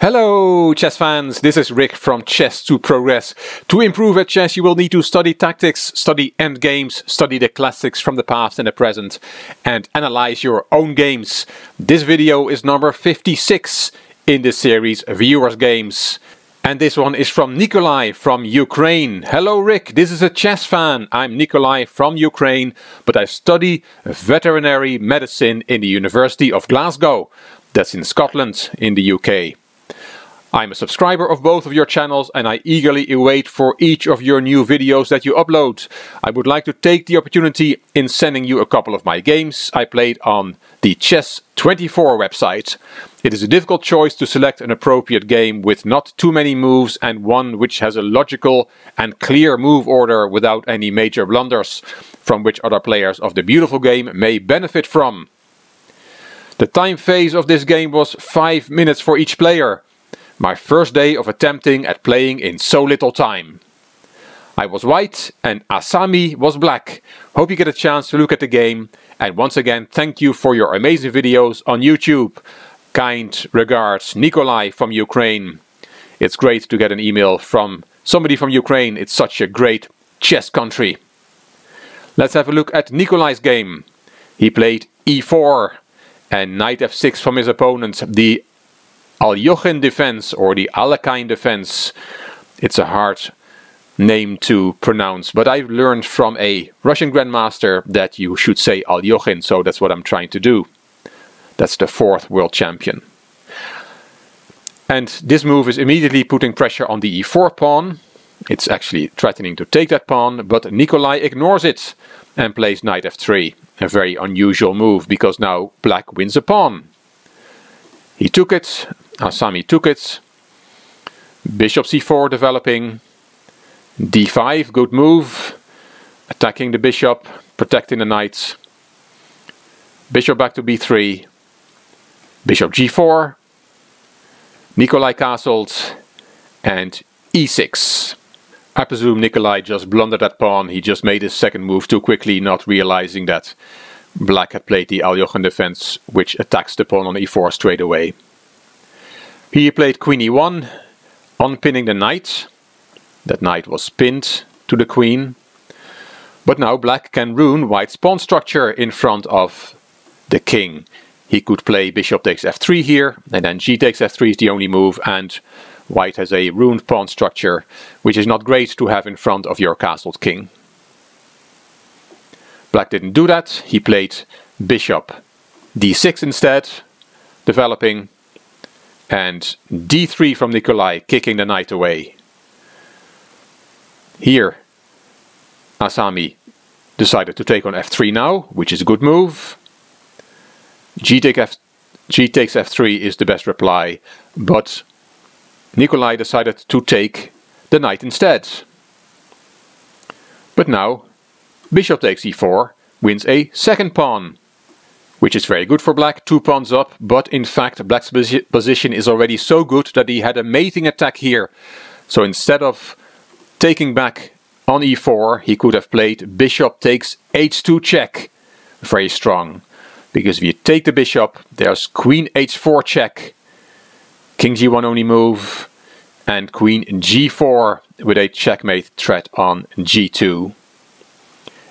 Hello chess fans, this is Rick from Chess to Progress. To improve at chess you will need to study tactics, study endgames, study the classics from the past and the present, and analyze your own games. This video is number 56 in the series Viewers Games. And this one is from Nickolay from Ukraine. Hello Rick, this is a chess fan. I'm Nickolay from Ukraine, but I study veterinary medicine in the University of Glasgow. That's in Scotland, in the UK. I'm a subscriber of both of your channels and I eagerly await for each of your new videos that you upload. I would like to take the opportunity in sending you a couple of my games I played on the Chess24 website. It is a difficult choice to select an appropriate game with not too many moves and one which has a logical and clear move order without any major blunders, from which other players of the beautiful game may benefit from. The time phase of this game was 5 minutes for each player. My first day of attempting at playing in so little time. I was white and Asami was black. Hope you get a chance to look at the game, and once again thank you for your amazing videos on YouTube. Kind regards, Nickolay from Ukraine. It's great to get an email from somebody from Ukraine. It's such a great chess country. Let's have a look at Nickolay's game. He played e4 and knight f6 from his opponent. The Aljochin defense, or the Alekhine defense. It's a hard name to pronounce, but I've learned from a Russian grandmaster that you should say Aljochin, so that's what I'm trying to do. That's the 4th world champion. And this move is immediately putting pressure on the e4 pawn. It's actually threatening to take that pawn, but Nickolay ignores it and plays knight f3. A very unusual move, because now black wins a pawn. He took it, Asami took it, bishop c4 developing, d5, good move, attacking the bishop, protecting the knight, bishop back to b3, bishop g4, Nickolay castled, and e6. I presume Nickolay just blundered that pawn. He just made his second move too quickly, not realizing that black had played the Aljochin defense, which attacks the pawn on e4 straight away. He played queen e1, unpinning the knight. That knight was pinned to the queen. But now black can ruin white's pawn structure in front of the king. He could play bishop takes f3 here, and then g takes f3 is the only move, and white has a ruined pawn structure, which is not great to have in front of your castled king. Black didn't do that. He played bishop d6 instead, developing, and d3 from Nickolay, kicking the knight away. Here Asami decided to take on f3 now, which is a good move. G takes f3 is the best reply, but Nickolay decided to take the knight instead. But now bishop takes e4 wins a second pawn, which is very good for black, 2 pawns up, but in fact black's position is already so good that he had a mating attack here. So instead of taking back on e4, he could have played bishop takes h2 check. Very strong, because if you take the bishop, there's queen h4 check, king g1 only move, and queen g4 with a checkmate threat on g2.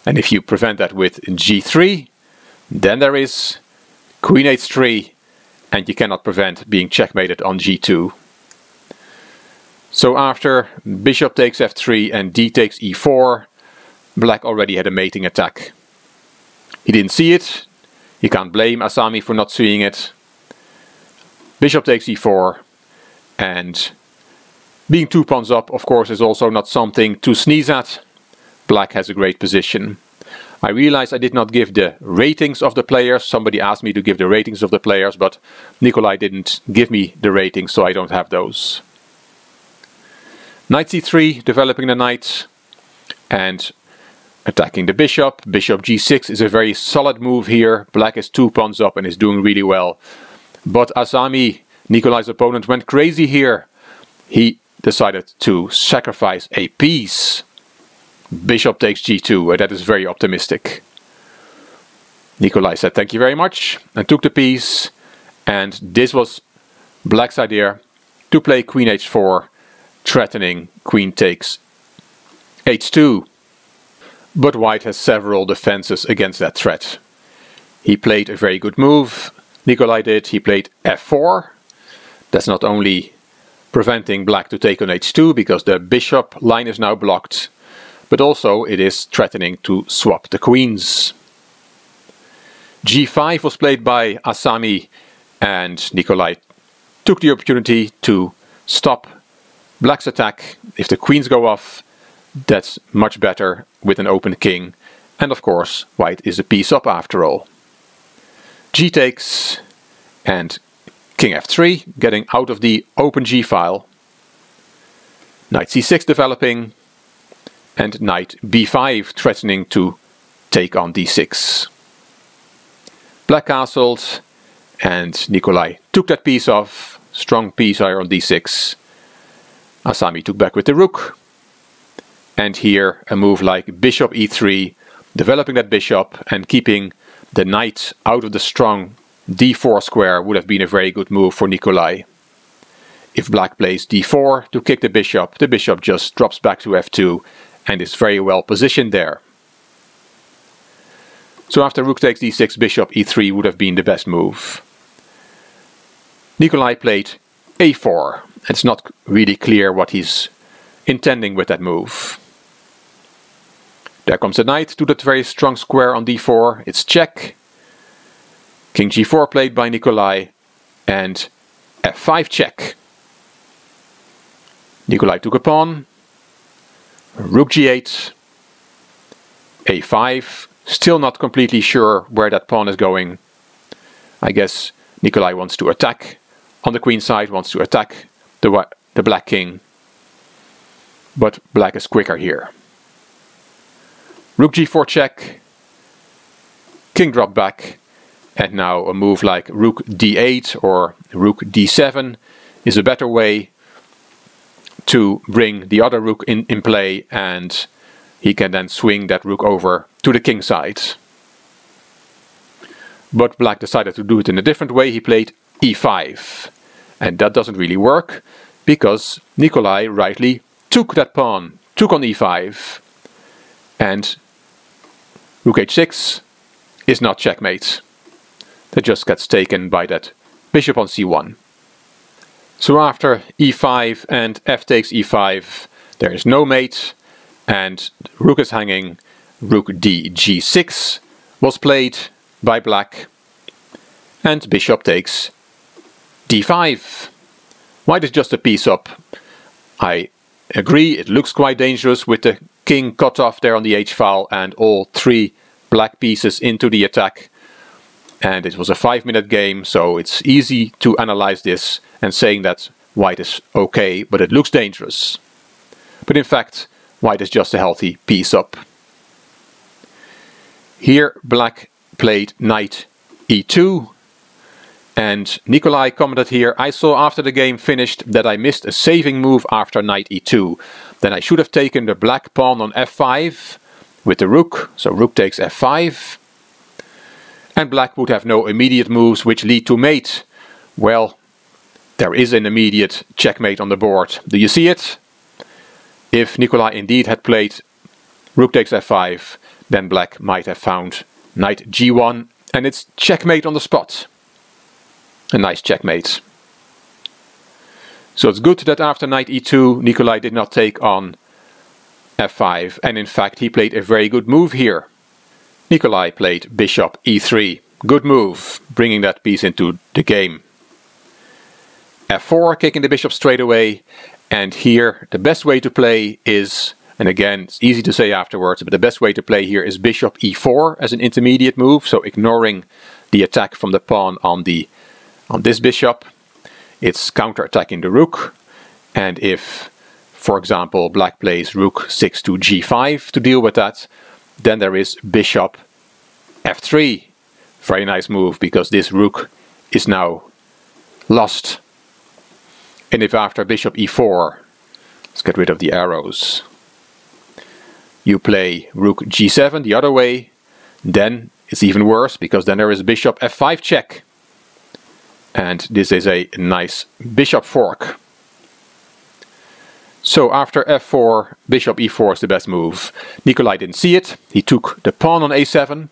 And if you prevent that with g3, then there is queen h3, and you cannot prevent being checkmated on g2. So after bishop takes f3 and d takes e4, black already had a mating attack. He didn't see it. You can't blame Asami for not seeing it. Bishop takes e4, and being 2 pawns up, of course, is also not something to sneeze at. Black has a great position. I realized I did not give the ratings of the players. Somebody asked me to give the ratings of the players, but Nickolay didn't give me the ratings, so I don't have those. Knight c3, developing the knight and attacking the bishop. Bishop g6 is a very solid move here. Black is 2 pawns up and is doing really well. But Asami, Nickolay's opponent, went crazy here. He decided to sacrifice a piece. Bishop takes g2, and that is very optimistic. Nickolay said thank you very much and took the piece, and this was black's idea. to play queen h4, threatening queen takes h2. But white has several defenses against that threat. He played a very good move, Nickolay did. He played f4. That's not only preventing black to take on h2 because the bishop line is now blocked, but also it is threatening to swap the queens. g5 was played by Asami, and Nickolay took the opportunity to stop black's attack. If the queens go off, that's much better with an open king, and of course white is a piece up after all. G takes, and king f3, getting out of the open g file. Knight c6 developing, and knight b5 threatening to take on d6. Black castled, and Nickolay took that piece off. Strong piece here on d6. Asami took back with the rook. And here a move like bishop e3, developing that bishop and keeping the knight out of the strong d4 square would have been a very good move for Nickolay. If black plays d4 to kick the bishop just drops back to f2 and is very well positioned there. So after rook takes d6, bishop e3 would have been the best move. Nickolay played a4. It's not really clear what he's intending with that move. There comes the knight to that very strong square on d4. It's check. King g4 played by Nickolay, and f5 check. Nickolay took a pawn. Rook g8. a5. Still not completely sure where that pawn is going. I guess Nickolay wants to attack on the queen side, wants to attack the black king. But black is quicker here. Rook g4 check. King drop back. And now a move like rook d8 or rook d7 is a better way to bring the other rook in play, and he can then swing that rook over to the king side. But black decided to do it in a different way. He played e5. And that doesn't really work because Nickolay rightly took that pawn, took on e5. And rook h6 is not checkmate. That just gets taken by that bishop on c1. So after e5 and f takes e5, there is no mate, and rook is hanging. Rook d g6 was played by black, and bishop takes d5. White is just a piece up. I agree, it looks quite dangerous with the king cut off there on the h-file and all three black pieces into the attack. And it was a 5-minute game, so it's easy to analyze this and saying that white is okay, but it looks dangerous. But in fact, white is just a healthy piece up. Here black played knight e2, and Nickolay commented here, I saw after the game finished that I missed a saving move after knight e2. Then I should have taken the black pawn on f5 with the rook, so rook takes f5. And black would have no immediate moves which lead to mate. Well, there is an immediate checkmate on the board. Do you see it? If Nickolay indeed had played rook takes f5, then black might have found knight g1, and it's checkmate on the spot. A nice checkmate. So it's good that after knight e2, Nickolay did not take on f5, and in fact he played a very good move here. Nickolay played bishop e3. Good move, bringing that piece into the game. f4, kicking the bishop straight away. And here the best way to play is, and again it's easy to say afterwards, but the best way to play here is bishop e4 as an intermediate move. So ignoring the attack from the pawn on this bishop. It's counter-attacking the rook. And if, for example, black plays rook 6 to g5 to deal with that, then there is bishop f3. Very nice move, because this rook is now lost. And if after bishop e4, let's get rid of the arrows, you play rook g7 the other way, then it's even worse, because then there is bishop f5 check. And this is a nice bishop fork. So after f4, bishop e4 is the best move. Nickolay didn't see it. He took the pawn on a7.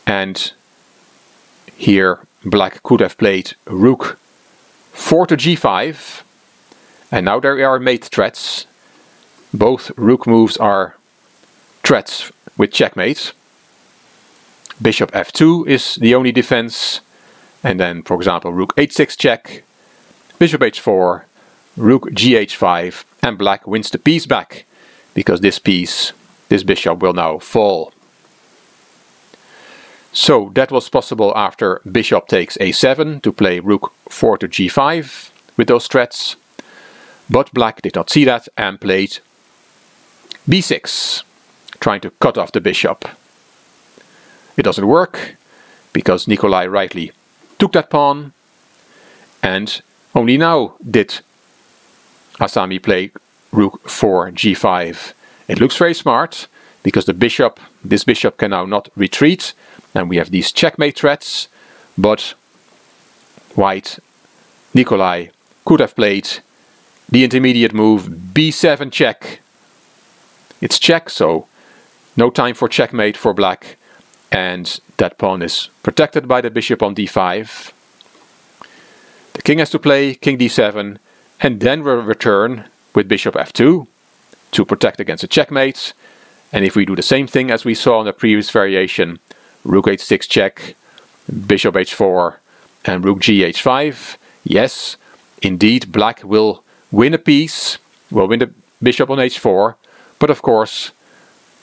And here black could have played rook 4 to g5. And now there are mate threats. Both rook moves are threats with checkmate. Bishop f2 is the only defense. And then, for example, rook h6 check. Bishop h4. Rook gh5, and black wins the piece back, because this bishop will now fall. So that was possible after bishop takes a7 to play rook 4 to g5 with those threats. But black did not see that and played b6, trying to cut off the bishop. It doesn't work, because Nickolay rightly took that pawn, and only now did Asami play rook 4 g5. It looks very smart, because this bishop can now not retreat, and we have these checkmate threats. But white, Nickolay, could have played the intermediate move b7 check. It's check, so no time for checkmate for black, and that pawn is protected by the bishop on d5. The king has to play king d7, and then we'll return with bishop f2 to protect against a checkmate. And if we do the same thing as we saw in the previous variation, rook h6 check, bishop h4, and rook gh5, yes, indeed black will win a piece, will win the bishop on h4, but of course,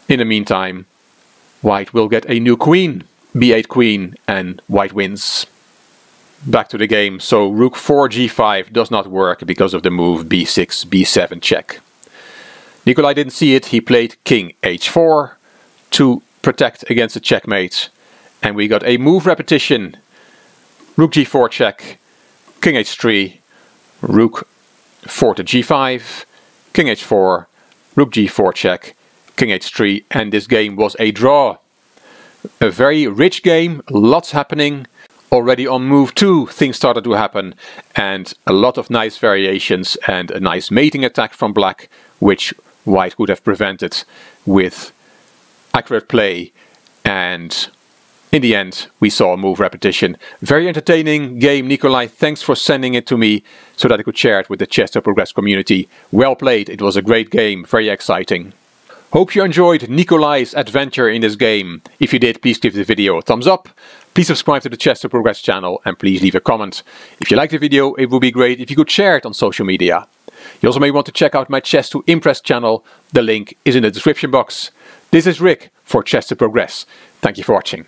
in the meantime, white will get a new queen, b8 queen, and white wins. Back to the game. So rook 4 g5 does not work because of the move b6 b7 check. Nickolay didn't see it. He played king h4 to protect against a checkmate, and we got a move repetition. Rook g4 check, king h3, rook 4 to g5, king h4, rook g4 check, king h3, and this game was a draw. A very rich game, lots happening. Already on move 2 things started to happen, and a lot of nice variations and a nice mating attack from black, which white could have prevented with accurate play. And in the end we saw a move repetition. Very entertaining game, Nickolay. Thanks for sending it to me so that I could share it with the Chess to Progress community. Well played, it was a great game, very exciting. Hope you enjoyed Nickolay's adventure in this game. If you did, please give the video a thumbs up. Please subscribe to the Chess to Progress channel, and please leave a comment. If you liked the video, it would be great if you could share it on social media. You also may want to check out my Chess to Impress channel. The link is in the description box. This is Rick for Chess to Progress. Thank you for watching.